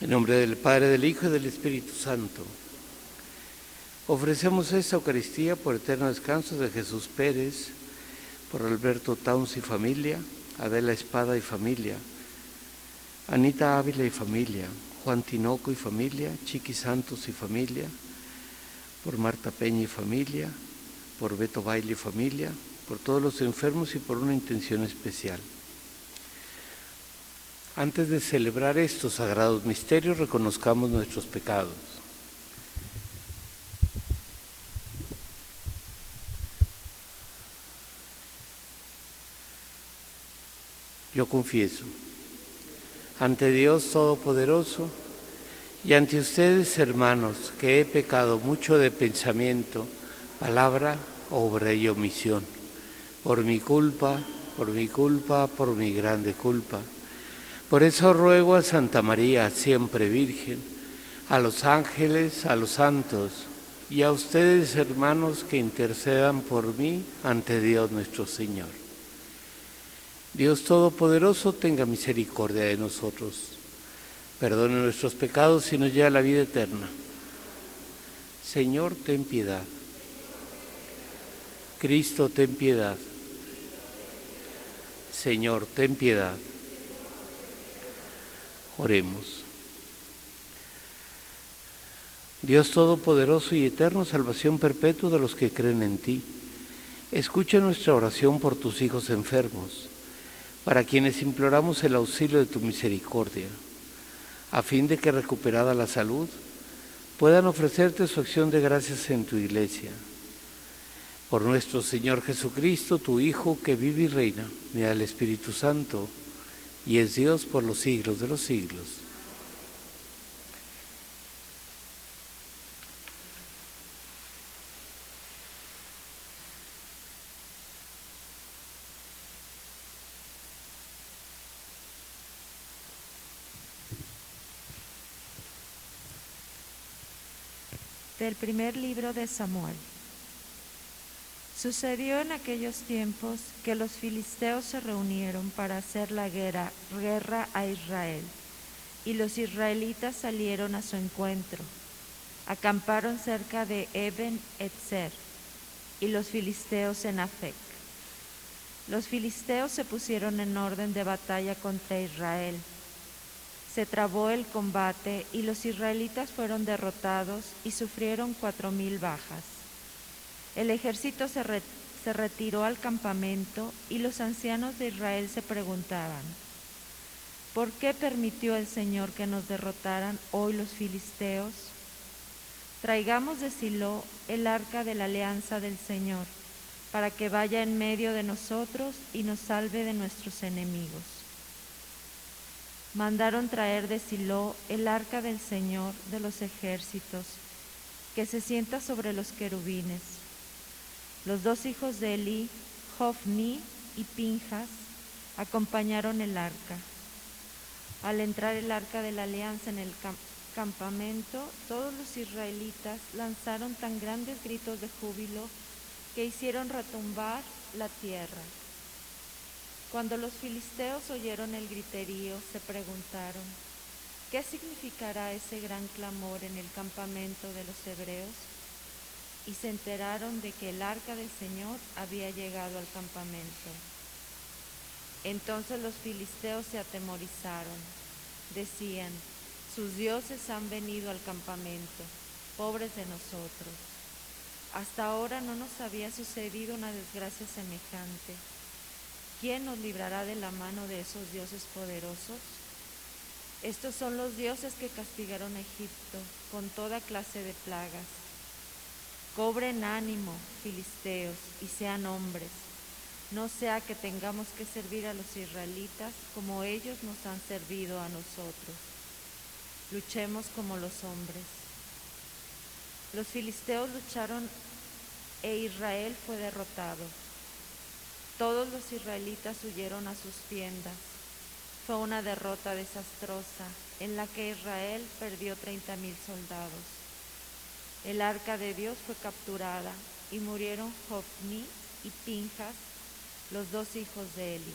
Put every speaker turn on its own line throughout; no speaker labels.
En nombre del Padre, del Hijo y del Espíritu Santo. Ofrecemos esta Eucaristía por eterno descanso de Jesús Pérez, por Alberto Towns y familia, Adela Espada y familia, Anita Ávila y familia, Juan Tinoco y familia, Chiqui Santos y familia, por Marta Peña y familia, por Beto Baile y familia, por todos los enfermos y por una intención especial. Antes de celebrar estos sagrados misterios, reconozcamos nuestros pecados. Yo confieso ante Dios Todopoderoso y ante ustedes, hermanos, que he pecado mucho de pensamiento, palabra, obra y omisión, por mi culpa, por mi grande culpa. Por eso ruego a Santa María, siempre Virgen, a los ángeles, a los santos y a ustedes, hermanos, que intercedan por mí ante Dios nuestro Señor. Dios Todopoderoso tenga misericordia de nosotros, perdone nuestros pecados y nos lleve a la vida eterna. Señor, ten piedad. Cristo, ten piedad. Señor, ten piedad. Oremos. Dios Todopoderoso y eterno, salvación perpetua de los que creen en ti, escucha nuestra oración por tus hijos enfermos, para quienes imploramos el auxilio de tu misericordia, a fin de que, recuperada la salud, puedan ofrecerte su acción de gracias en tu iglesia. Por nuestro Señor Jesucristo, tu Hijo, que vive y reina, mediante el Espíritu Santo, y es Dios por los siglos de los siglos.
Del primer libro de Samuel. Sucedió en aquellos tiempos que los filisteos se reunieron para hacer la guerra a Israel, y los israelitas salieron a su encuentro. Acamparon cerca de Eben-Etzer, y los filisteos en Afec. Los filisteos se pusieron en orden de batalla contra Israel. Se trabó el combate y los israelitas fueron derrotados y sufrieron 4,000 bajas. El ejército se retiró al campamento y los ancianos de Israel se preguntaban: ¿por qué permitió el Señor que nos derrotaran hoy los filisteos? Traigamos de Silo el arca de la alianza del Señor, para que vaya en medio de nosotros y nos salve de nuestros enemigos. Mandaron traer de Silo el arca del Señor de los ejércitos, que se sienta sobre los querubines. Los 2 hijos de Elí, Hofni y Pinjas, acompañaron el arca. Al entrar el arca de la alianza en el campamento, todos los israelitas lanzaron tan grandes gritos de júbilo que hicieron retumbar la tierra. Cuando los filisteos oyeron el griterío, se preguntaron: ¿qué significará ese gran clamor en el campamento de los hebreos? Y se enteraron de que el arca del Señor había llegado al campamento. Entonces los filisteos se atemorizaron. Decían: sus dioses han venido al campamento, pobres de nosotros. Hasta ahora no nos había sucedido una desgracia semejante. ¿Quién nos librará de la mano de esos dioses poderosos? Estos son los dioses que castigaron a Egipto con toda clase de plagas. Cobren ánimo, filisteos, y sean hombres, no sea que tengamos que servir a los israelitas como ellos nos han servido a nosotros. Luchemos como los hombres. Los filisteos lucharon e Israel fue derrotado. Todos los israelitas huyeron a sus tiendas. Fue una derrota desastrosa en la que Israel perdió 30,000 soldados. El arca de Dios fue capturada y murieron Hofni y Pinjas, los 2 hijos de Elí.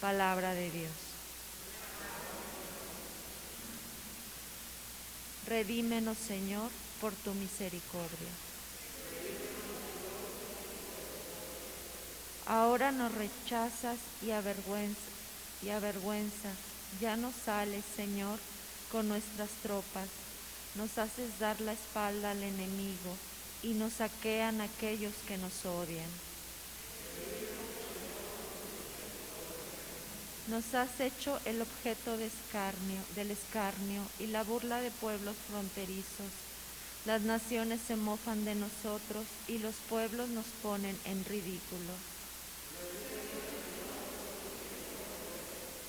Palabra de Dios. Redímenos, Señor, por tu misericordia. Ahora nos rechazas y avergüenzas. Ya no sales, Señor, con nuestras tropas. Nos haces dar la espalda al enemigo y nos saquean aquellos que nos odian. Nos has hecho el objeto del escarnio y la burla de pueblos fronterizos. Las naciones se mofan de nosotros y los pueblos nos ponen en ridículo.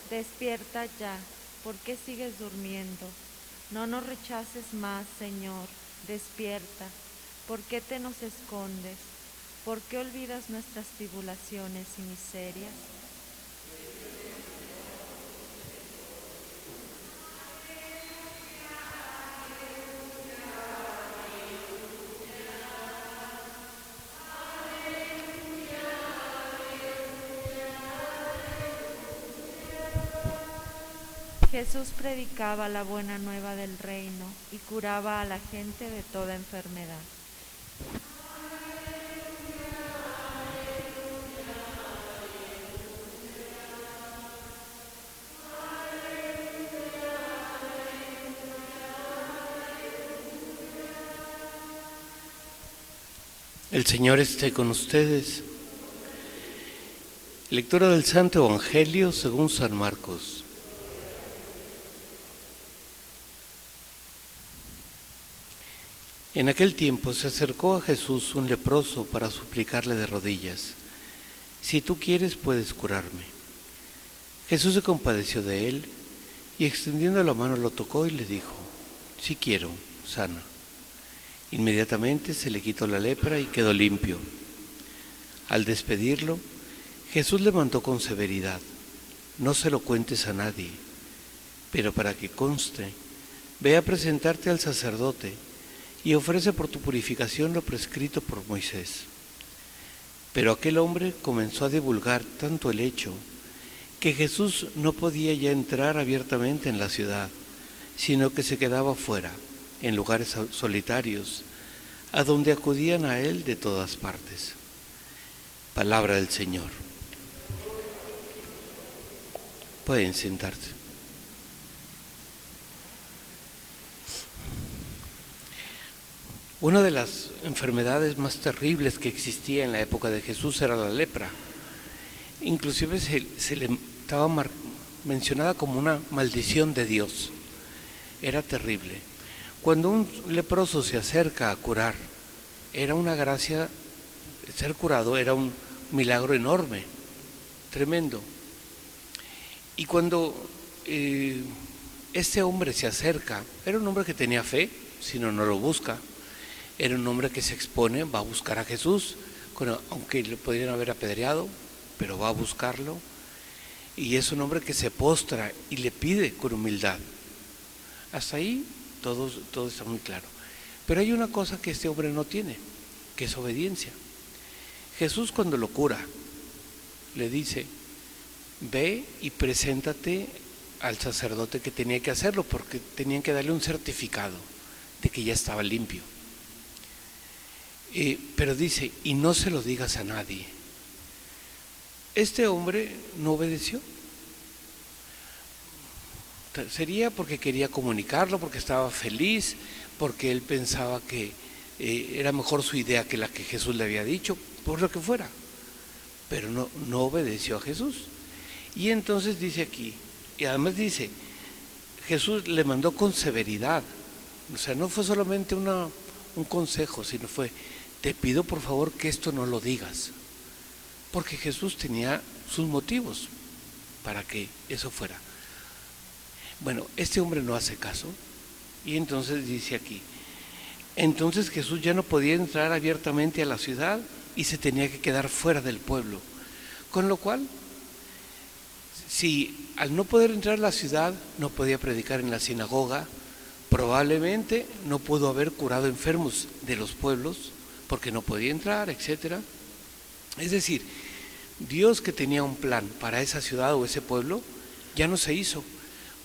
Despierta ya, ¿por qué sigues durmiendo? No nos rechaces más, Señor, despierta. ¿Por qué te nos escondes? ¿Por qué olvidas nuestras tribulaciones y miserias? Jesús predicaba la buena nueva del reino y curaba a la gente de toda enfermedad.
El Señor esté con ustedes. Lectura del Santo Evangelio según San Marcos. En aquel tiempo se acercó a Jesús un leproso para suplicarle de rodillas: «Si tú quieres, puedes curarme». Jesús se compadeció de él y extendiendo la mano lo tocó y le dijo: «Sí quiero, sana». Inmediatamente se le quitó la lepra y quedó limpio. Al despedirlo, Jesús le mandó con severidad: «No se lo cuentes a nadie, pero para que conste, ve a presentarte al sacerdote y ofrece por tu purificación lo prescrito por Moisés». Pero aquel hombre comenzó a divulgar tanto el hecho que Jesús no podía ya entrar abiertamente en la ciudad, sino que se quedaba fuera, en lugares solitarios, a donde acudían a él de todas partes. Palabra del Señor. Pueden sentarse. Una de las enfermedades más terribles que existía en la época de Jesús era la lepra. Inclusive se le estaba mencionada como una maldición de Dios. Era terrible. Cuando un leproso se acerca a curar, era una gracia. Ser curado era un milagro enorme, tremendo. Y cuando este hombre se acerca, era un hombre que tenía fe, si no, no lo busca. Era un hombre que se expone, va a buscar a Jesús, aunque le podrían haber apedreado, pero va a buscarlo. Y es un hombre que se postra y le pide con humildad. Hasta ahí todo está muy claro. Pero hay una cosa que este hombre no tiene, que es obediencia. Jesús, cuando lo cura, le dice: ve y preséntate al sacerdote que tenía que hacerlo, porque tenían que darle un certificado de que ya estaba limpio. Pero dice: y no se lo digas a nadie. Este hombre no obedeció. Sería porque quería comunicarlo, porque estaba feliz, porque él pensaba que era mejor su idea que la que Jesús le había dicho, por lo que fuera. Pero no obedeció a Jesús. Y entonces dice aquí, y además dice, Jesús le mandó con severidad. O sea, no fue solamente un consejo, sino fue: te pido por favor que esto no lo digas. Porque Jesús tenía sus motivos para que eso fuera. Bueno, este hombre no hace caso, y entonces dice aquí: entonces Jesús ya no podía entrar abiertamente a la ciudad y se tenía que quedar fuera del pueblo. Con lo cual, si al no poder entrar a la ciudad no podía predicar en la sinagoga, probablemente no pudo haber curado enfermos de los pueblos porque no podía entrar, etc. Es decir, Dios, que tenía un plan para esa ciudad o ese pueblo, ya no se hizo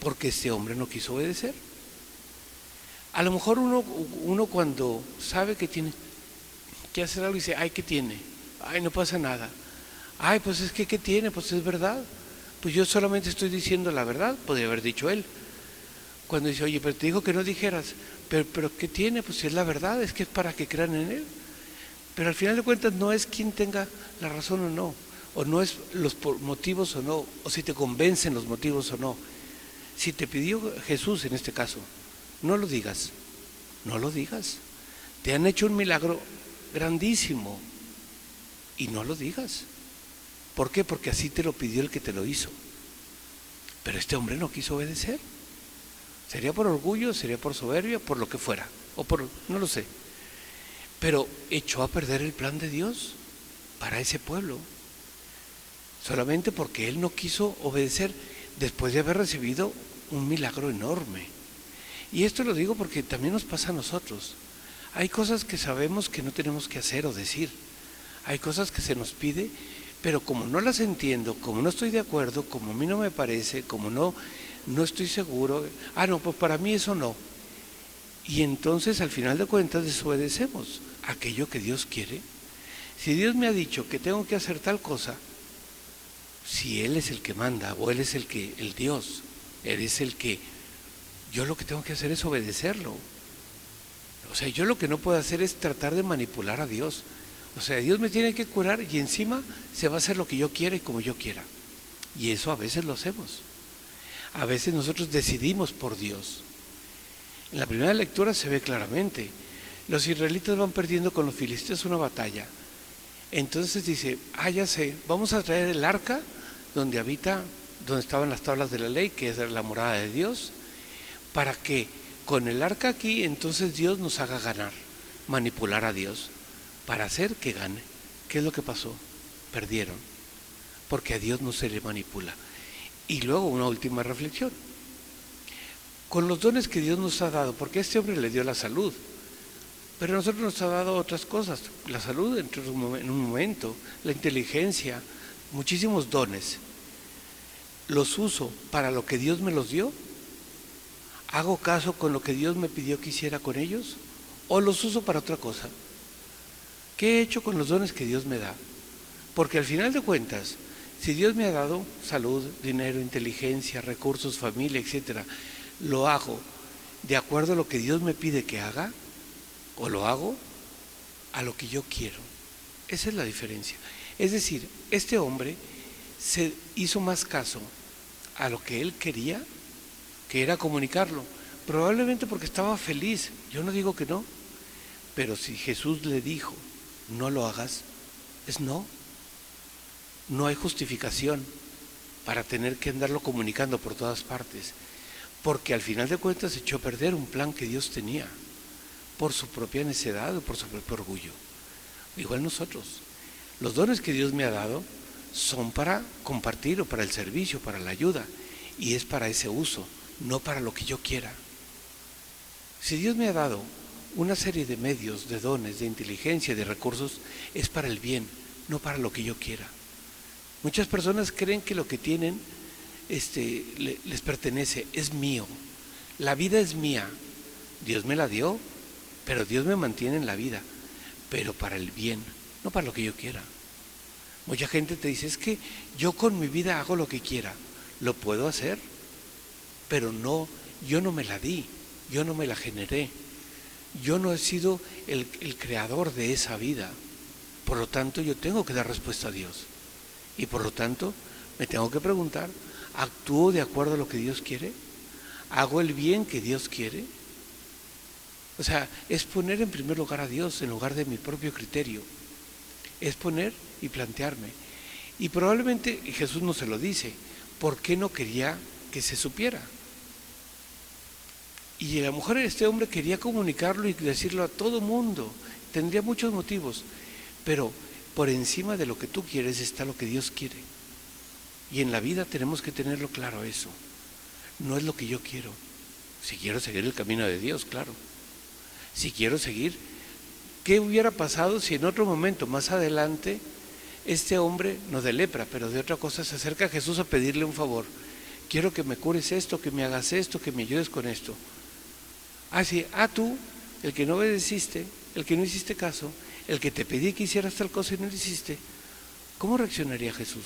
porque este hombre no quiso obedecer. A lo mejor uno cuando sabe que tiene que hacer algo dice, ay, ¿qué tiene? Ay, no pasa nada. Ay, pues es que, ¿qué tiene? Pues es verdad. Pues yo solamente estoy diciendo la verdad, podría haber dicho él. Cuando dice, oye, pero te dijo que no dijeras, pero ¿qué tiene? Pues si es la verdad, es que es para que crean en él. Pero al final de cuentas no es quien tenga la razón o no es los motivos o no, o si te convencen los motivos o no. Si te pidió Jesús en este caso, no lo digas, no lo digas. Te han hecho un milagro grandísimo y no lo digas. ¿Por qué? Porque así te lo pidió el que te lo hizo. Pero este hombre no quiso obedecer. Sería por orgullo, sería por soberbia, por lo que fuera, o por, no lo sé. Pero echó a perder el plan de Dios para ese pueblo, solamente porque él no quiso obedecer después de haber recibido un milagro enorme. Y esto lo digo porque también nos pasa a nosotros. Hay cosas que sabemos que no tenemos que hacer o decir. Hay cosas que se nos pide, pero como no las entiendo, como no estoy de acuerdo, como a mí no me parece, como no estoy seguro, no, pues para mí eso no. Y entonces al final de cuentas desobedecemos aquello que Dios quiere. Si Dios me ha dicho que tengo que hacer tal cosa, si Él es el que manda o Él es el Dios, Él es el que, yo lo que tengo que hacer es obedecerlo. O sea, yo lo que no puedo hacer es tratar de manipular a Dios. O sea, Dios me tiene que curar y encima se va a hacer lo que yo quiera y como yo quiera. Y eso a veces lo hacemos. A veces nosotros decidimos por Dios. En la primera lectura se ve claramente. Los israelitas van perdiendo con los filisteos una batalla. Entonces dice, ya sé, vamos a traer el arca donde estaban las tablas de la ley, que es la morada de Dios, para que con el arca aquí entonces Dios nos haga ganar, manipular a Dios, para hacer que gane. ¿Qué es lo que pasó? Perdieron, porque a Dios no se le manipula. Y luego una última reflexión. Con los dones que Dios nos ha dado, porque a este hombre le dio la salud, pero a nosotros nos ha dado otras cosas, la salud en un momento, la inteligencia, muchísimos dones. ¿Los uso para lo que Dios me los dio? ¿Hago caso con lo que Dios me pidió que hiciera con ellos? ¿O los uso para otra cosa? ¿Qué he hecho con los dones que Dios me da? Porque al final de cuentas, si Dios me ha dado salud, dinero, inteligencia, recursos, familia, etcétera, ¿lo hago de acuerdo a lo que Dios me pide que haga? ¿O lo hago a lo que yo quiero? Esa es la diferencia. Es decir, este hombre se hizo más caso a lo que él quería, que era comunicarlo, probablemente porque estaba feliz. Yo no digo que no, pero si Jesús le dijo, no lo hagas, es no. No hay justificación para tener que andarlo comunicando por todas partes, porque al final de cuentas echó a perder un plan que Dios tenía, por su propia necedad o por su propio orgullo. Igual nosotros, los dones que Dios me ha dado son para compartir o para el servicio, para la ayuda, y es para ese uso, no para lo que yo quiera. Si Dios me ha dado una serie de medios, de dones, de inteligencia, de recursos, es para el bien, no para lo que yo quiera. Muchas personas creen que lo que tienen les pertenece, es mío. La vida es mía, Dios me la dio, pero Dios me mantiene en la vida, pero para el bien, no para lo que yo quiera. Mucha gente te dice, es que yo con mi vida hago lo que quiera. Lo puedo hacer, pero no, yo no me la di, yo no me la generé. Yo no he sido el creador de esa vida. Por lo tanto, yo tengo que dar respuesta a Dios. Y por lo tanto, me tengo que preguntar, ¿actúo de acuerdo a lo que Dios quiere? ¿Hago el bien que Dios quiere? O sea, es poner en primer lugar a Dios en lugar de mi propio criterio. Es poner y plantearme. Y probablemente Jesús no se lo dice, ¿por qué no quería que se supiera? Y a lo mejor este hombre quería comunicarlo y decirlo a todo mundo, tendría muchos motivos, pero por encima de lo que tú quieres está lo que Dios quiere. Y en la vida tenemos que tenerlo claro eso. No es lo que yo quiero. Si quiero seguir el camino de Dios, claro. Si quiero seguir, ¿qué hubiera pasado si en otro momento, más adelante, este hombre, no de lepra, pero de otra cosa, se acerca a Jesús a pedirle un favor? Quiero que me cures esto, que me hagas esto, que me ayudes con esto. Sí, tú, el que no obedeciste, el que no hiciste caso, el que te pedí que hicieras tal cosa y no lo hiciste, ¿cómo reaccionaría Jesús?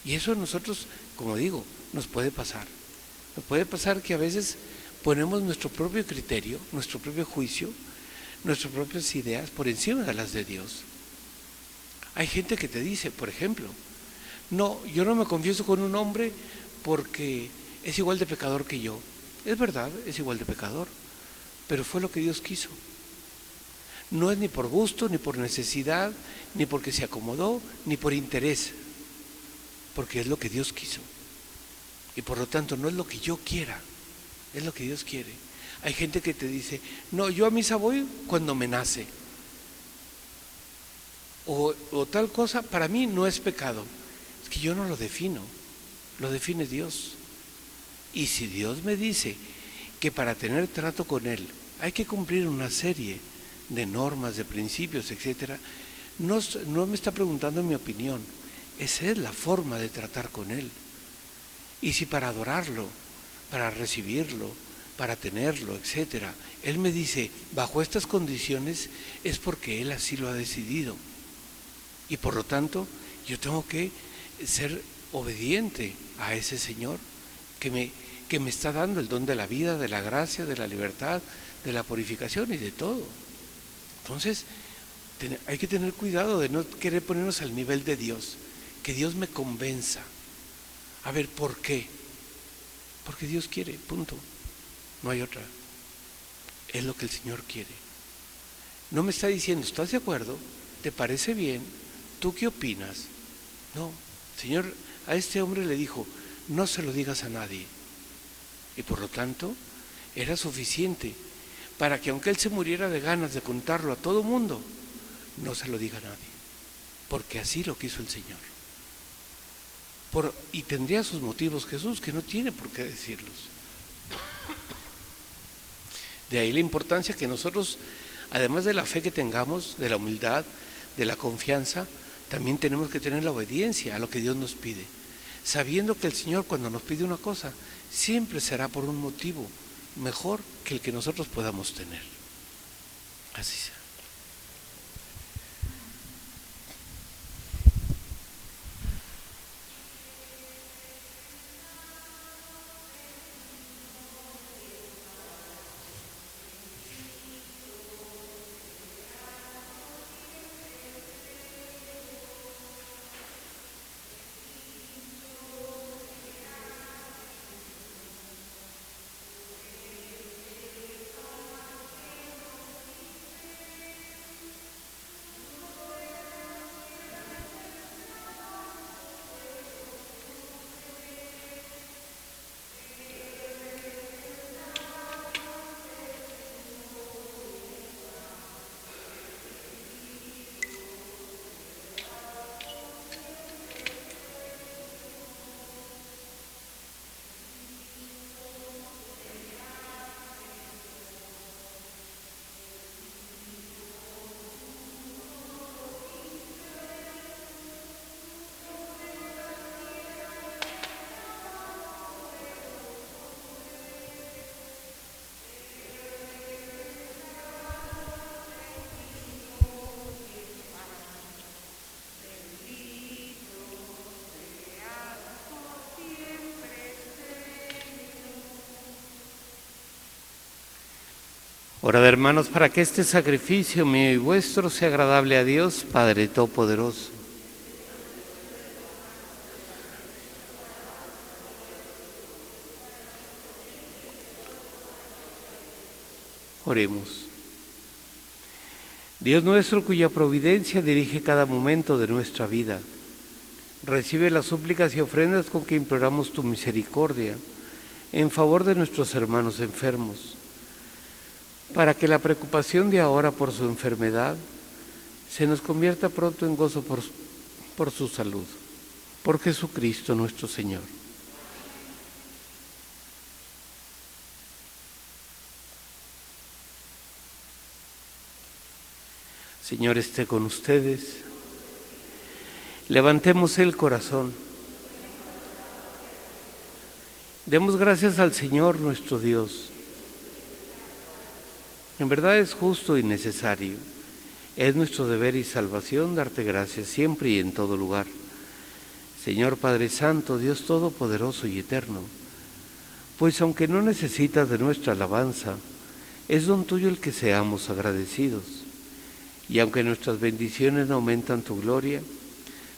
Y eso a nosotros, como digo, nos puede pasar. Nos puede pasar que a veces ponemos nuestro propio criterio, nuestro propio juicio, nuestras propias ideas por encima de las de Dios. Hay gente que te dice, por ejemplo, no, yo no me confieso con un hombre porque es igual de pecador que yo. Es verdad, es igual de pecador, pero fue lo que Dios quiso. No es ni por gusto, ni por necesidad, ni porque se acomodó, ni por interés, porque es lo que Dios quiso. Y por lo tanto no es lo que yo quiera, es lo que Dios quiere. Hay gente que te dice, no, yo a misa voy cuando me nace. O tal cosa, para mí no es pecado. Es que yo no lo defino, lo define Dios. Y si Dios me dice que para tener trato con Él hay que cumplir una serie de normas, de principios, etcétera, no me está preguntando mi opinión. Esa es la forma de tratar con Él. Y si para adorarlo, para recibirlo, para tenerlo, etcétera, Él me dice, bajo estas condiciones, es porque Él así lo ha decidido. Y por lo tanto, yo tengo que ser obediente a ese Señor que me está dando el don de la vida, de la gracia, de la libertad, de la purificación y de todo. Entonces, hay que tener cuidado de no querer ponernos al nivel de Dios, que Dios me convenza. A ver, ¿por qué? Porque Dios quiere, punto. No hay otra. Es lo que el Señor quiere. No me está diciendo, ¿estás de acuerdo? ¿Te parece bien? ¿Tú qué opinas? No, el Señor a este hombre le dijo, no se lo digas a nadie. Y por lo tanto, era suficiente para que aunque él se muriera de ganas de contarlo a todo mundo, no se lo diga a nadie, porque así lo quiso el Señor. Y tendría sus motivos Jesús, que no tiene por qué decirlos. De ahí la importancia que nosotros, además de la fe que tengamos, de la humildad, de la confianza, también tenemos que tener la obediencia a lo que Dios nos pide, sabiendo que el Señor cuando nos pide una cosa, siempre será por un motivo mejor que el que nosotros podamos tener. Así sea. Orad, hermanos, para que este sacrificio mío y vuestro sea agradable a Dios, Padre Todopoderoso. Oremos. Dios nuestro, cuya providencia dirige cada momento de nuestra vida, recibe las súplicas y ofrendas con que imploramos tu misericordia en favor de nuestros hermanos enfermos, para que la preocupación de ahora por su enfermedad se nos convierta pronto en gozo por su salud. Por Jesucristo nuestro Señor. Señor, esté con ustedes. Levantemos el corazón. Demos gracias al Señor nuestro Dios. En verdad es justo y necesario. Es nuestro deber y salvación darte gracias siempre y en todo lugar. Señor Padre Santo, Dios Todopoderoso y Eterno, pues aunque no necesitas de nuestra alabanza, es don tuyo el que seamos agradecidos. Y aunque nuestras bendiciones no aumentan tu gloria,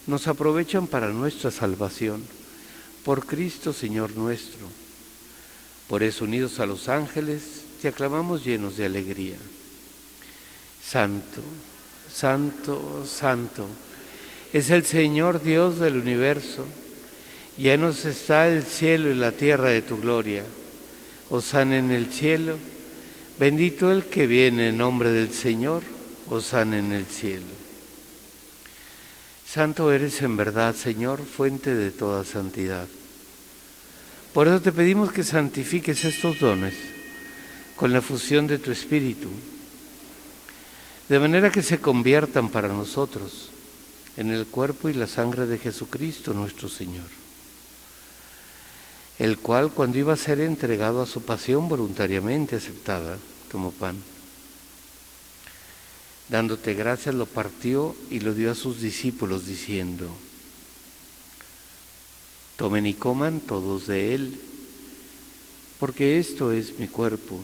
nos aprovechan para nuestra salvación. Por Cristo, Señor nuestro. Por eso, unidos a los ángeles, te aclamamos llenos de alegría. Santo, santo, santo, es el Señor Dios del universo. Llenos está el cielo y la tierra de tu gloria. Hosana en el cielo, bendito el que viene en nombre del Señor. Hosana en el cielo. Santo eres en verdad, Señor, fuente de toda santidad. Por eso te pedimos que santifiques estos dones con la fusión de tu Espíritu, de manera que se conviertan para nosotros en el cuerpo y la sangre de Jesucristo nuestro Señor, el cual, cuando iba a ser entregado a su pasión voluntariamente aceptada, tomó pan. Dándote gracias, lo partió y lo dio a sus discípulos, diciendo: tomen y coman todos de él, porque esto es mi cuerpo,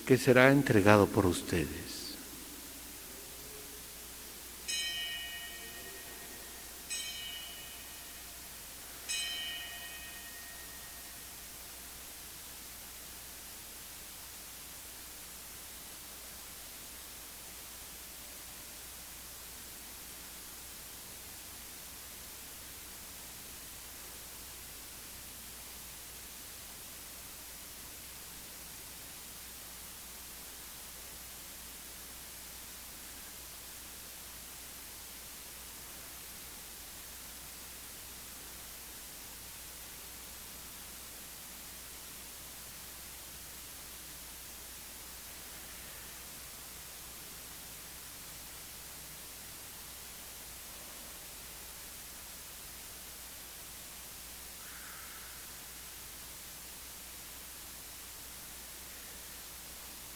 que será entregado por ustedes.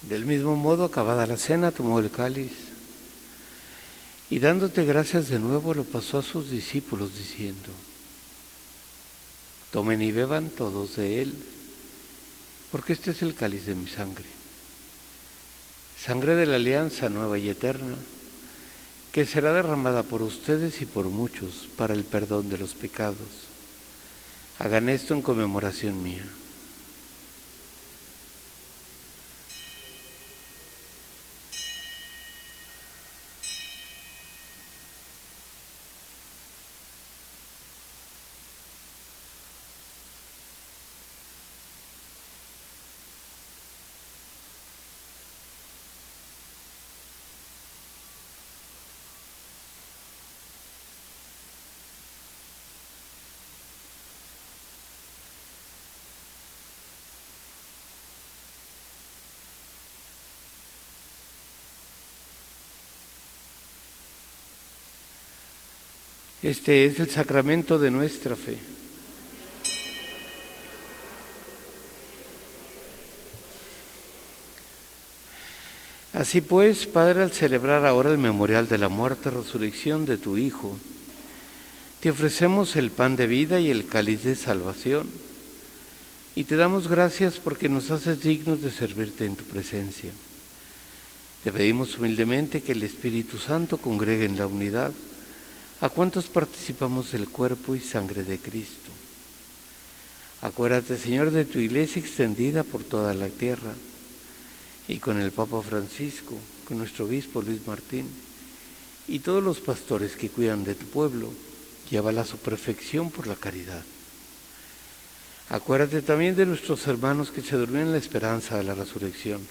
Del mismo modo, acabada la cena, tomó el cáliz y dándote gracias de nuevo, lo pasó a sus discípulos, diciendo: tomen y beban todos de él, porque este es el cáliz de mi sangre, sangre de la alianza nueva y eterna, que será derramada por ustedes y por muchos para el perdón de los pecados. Hagan esto en conmemoración mía. Este es el sacramento de nuestra fe. Así pues, Padre, al celebrar ahora el memorial de la muerte y resurrección de tu Hijo, te ofrecemos el pan de vida y el cáliz de salvación, y te damos gracias porque nos haces dignos de servirte en tu presencia. Te pedimos humildemente que el Espíritu Santo congregue en la unidad a cuantos participamos del cuerpo y sangre de Cristo. Acuérdate, Señor, de tu Iglesia extendida por toda la tierra, y con el Papa Francisco, con nuestro obispo Luis Martín, y todos los pastores que cuidan de tu pueblo, llévala a su perfección por la caridad. Acuérdate también de nuestros hermanos que se durmieron en la esperanza de la resurrección,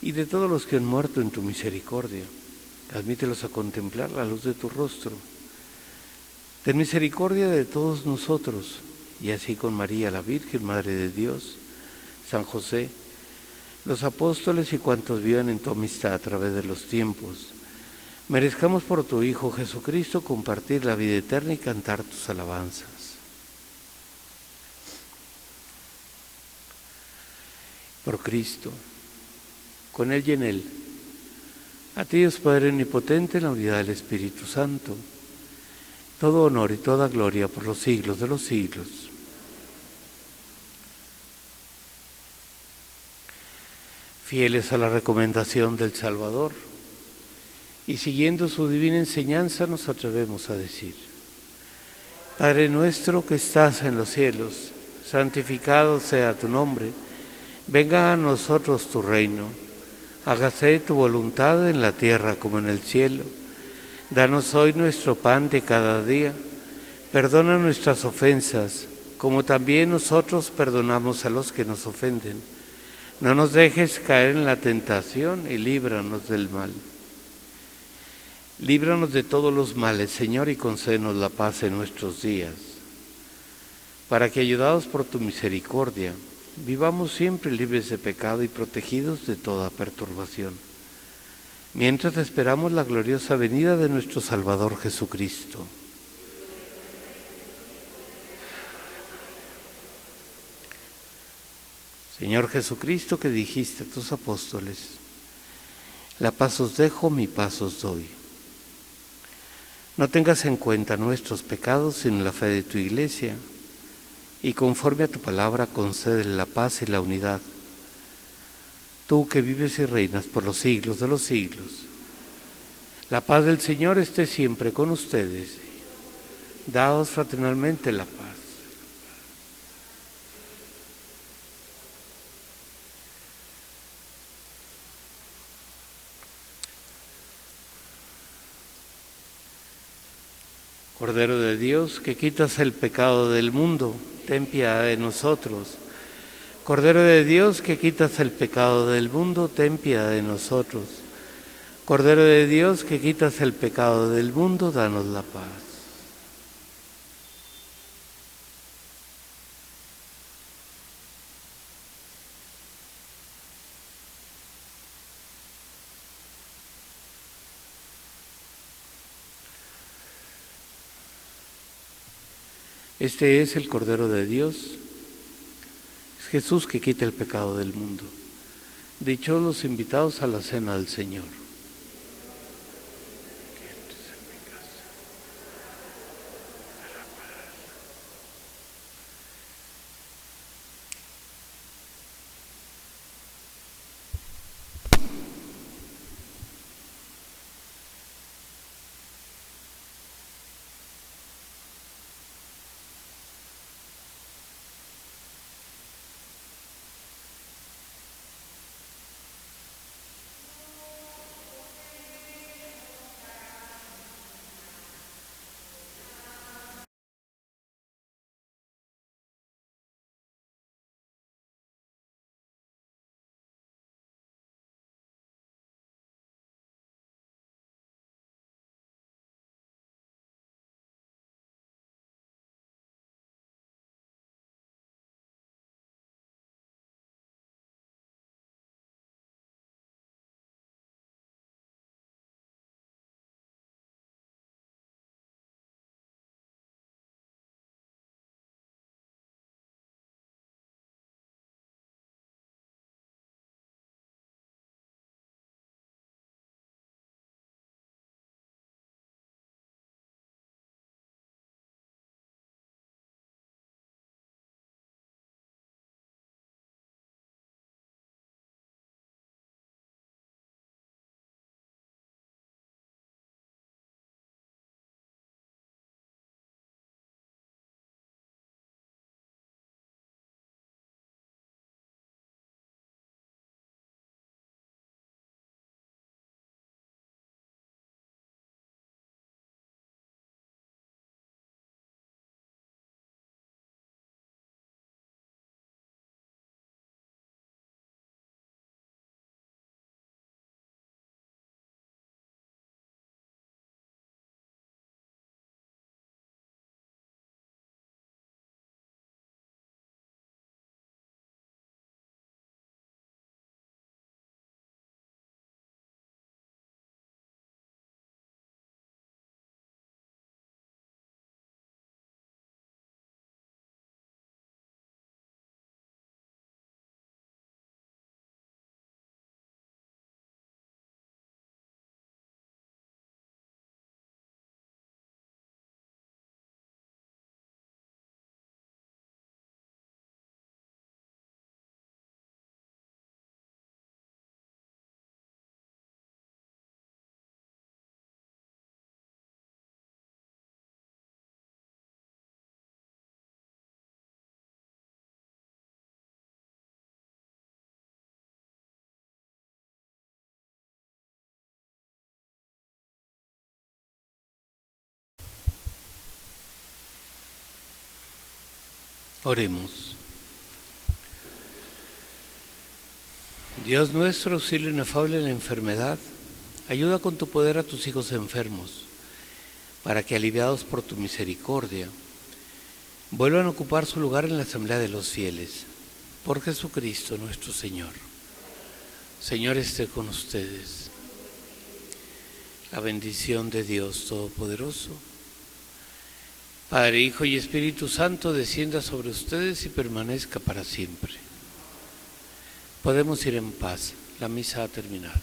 y de todos los que han muerto en tu misericordia. Admítelos a contemplar la luz de tu rostro. Ten misericordia de todos nosotros, y así con María, la Virgen, Madre de Dios, San José, los apóstoles y cuantos vivan en tu amistad a través de los tiempos, merezcamos por tu Hijo Jesucristo compartir la vida eterna y cantar tus alabanzas. Por Cristo, con Él y en Él. A ti, Dios Padre omnipotente, en la unidad del Espíritu Santo, todo honor y toda gloria por los siglos de los siglos. Fieles a la recomendación del Salvador y siguiendo su divina enseñanza, nos atrevemos a decir: Padre nuestro que estás en los cielos, santificado sea tu nombre, venga a nosotros tu reino, hágase tu voluntad en la tierra como en el cielo. Danos hoy nuestro pan de cada día, perdona nuestras ofensas, como también nosotros perdonamos a los que nos ofenden. No nos dejes caer en la tentación y líbranos del mal. Líbranos de todos los males, Señor, y concédenos la paz en nuestros días, para que, ayudados por tu misericordia, vivamos siempre libres de pecado y protegidos de toda perturbación, mientras esperamos la gloriosa venida de nuestro Salvador Jesucristo. Señor Jesucristo, que dijiste a tus apóstoles: la paz os dejo, mi paz os doy. No tengas en cuenta nuestros pecados, sino la fe de tu Iglesia, y conforme a tu palabra concédele la paz y la unidad. Tú que vives y reinas por los siglos de los siglos. La paz del Señor esté siempre con ustedes. Daos fraternalmente la paz. Cordero de Dios, que quitas el pecado del mundo, ten piedad de nosotros. Cordero de Dios, que quitas el pecado del mundo, ten piedad de nosotros. Cordero de Dios, que quitas el pecado del mundo, danos la paz. Este es el Cordero de Dios, es Jesús que quita el pecado del mundo. Dichosos los invitados a la cena del Señor. Oremos. Dios nuestro, auxilio inefable en la enfermedad, ayuda con tu poder a tus hijos enfermos, para que, aliviados por tu misericordia, vuelvan a ocupar su lugar en la asamblea de los fieles. Por Jesucristo nuestro Señor. Señor, esté con ustedes. La bendición de Dios Todopoderoso, Padre, Hijo y Espíritu Santo, descienda sobre ustedes y permanezca para siempre. Podemos ir en paz. La misa ha terminado.